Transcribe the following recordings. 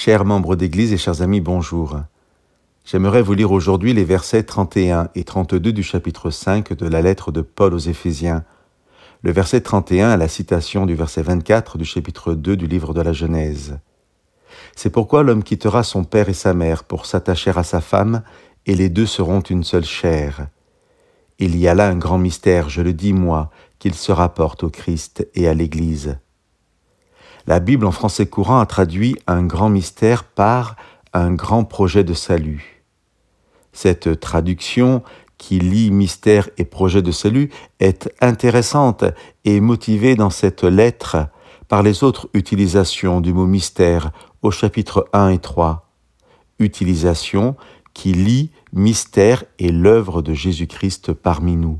Chers membres d'Église et chers amis, bonjour. J'aimerais vous lire aujourd'hui les versets 31 et 32 du chapitre 5 de la lettre de Paul aux Éphésiens. Le verset 31 est la citation du verset 24 du chapitre 2 du livre de la Genèse. C'est pourquoi l'homme quittera son père et sa mère pour s'attacher à sa femme, et les deux seront une seule chair. Il y a là un grand mystère, je le dis moi, qu'il se rapporte au Christ et à l'Église. La Bible en français courant a traduit un grand mystère par un grand projet de salut. Cette traduction qui lie mystère et projet de salut est intéressante et motivée dans cette lettre par les autres utilisations du mot mystère au chapitre 1 et 3. Utilisation qui lie mystère et l'œuvre de Jésus-Christ parmi nous.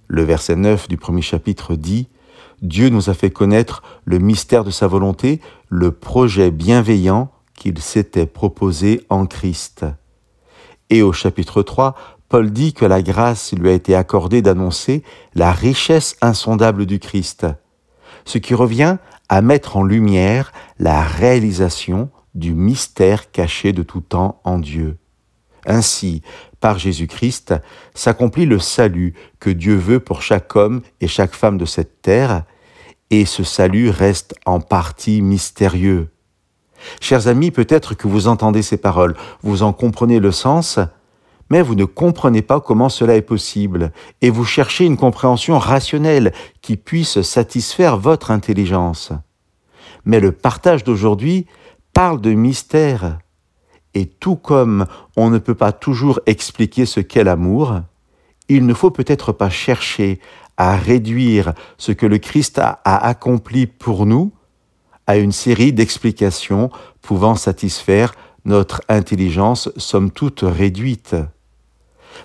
Le verset 9 du premier chapitre dit « Dieu nous a fait connaître le mystère de sa volonté, le projet bienveillant qu'il s'était proposé en Christ. » Et au chapitre 3, Paul dit que la grâce lui a été accordée d'annoncer la richesse insondable du Christ, ce qui revient à mettre en lumière la réalisation du mystère caché de tout temps en Dieu. Ainsi, par Jésus-Christ, s'accomplit le salut que Dieu veut pour chaque homme et chaque femme de cette terre, et ce salut reste en partie mystérieux. Chers amis, peut-être que vous entendez ces paroles, vous en comprenez le sens, mais vous ne comprenez pas comment cela est possible, et vous cherchez une compréhension rationnelle qui puisse satisfaire votre intelligence. Mais le partage d'aujourd'hui parle de mystère. Et tout comme on ne peut pas toujours expliquer ce qu'est l'amour, il ne faut peut-être pas chercher à réduire ce que le Christ a accompli pour nous à une série d'explications pouvant satisfaire notre intelligence somme toute réduite.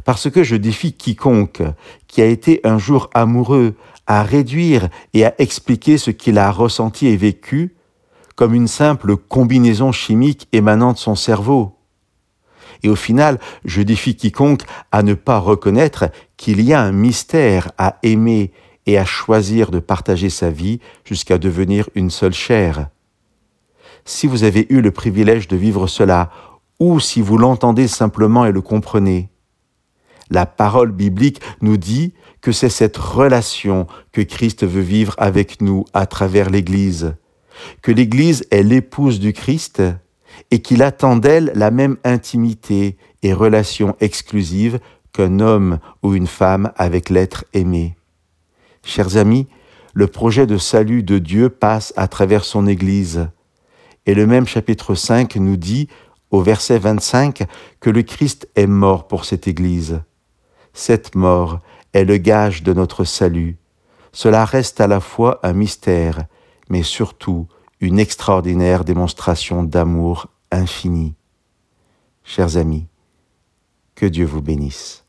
Parce que je défie quiconque qui a été un jour amoureux à réduire et à expliquer ce qu'il a ressenti et vécu comme une simple combinaison chimique émanant de son cerveau. Et au final, je défie quiconque à ne pas reconnaître qu'il y a un mystère à aimer et à choisir de partager sa vie jusqu'à devenir une seule chair. Si vous avez eu le privilège de vivre cela, ou si vous l'entendez simplement et le comprenez, la parole biblique nous dit que c'est cette relation que Christ veut vivre avec nous à travers l'Église, que l'Église est l'épouse du Christ et qu'il attend d'elle la même intimité et relation exclusive qu'un homme ou une femme avec l'être aimé. Chers amis, le projet de salut de Dieu passe à travers son Église. Et le même chapitre 5 nous dit, au verset 25, que le Christ est mort pour cette Église. Cette mort est le gage de notre salut. Cela reste à la fois un mystère, mais surtout une extraordinaire démonstration d'amour infini. Chers amis, que Dieu vous bénisse.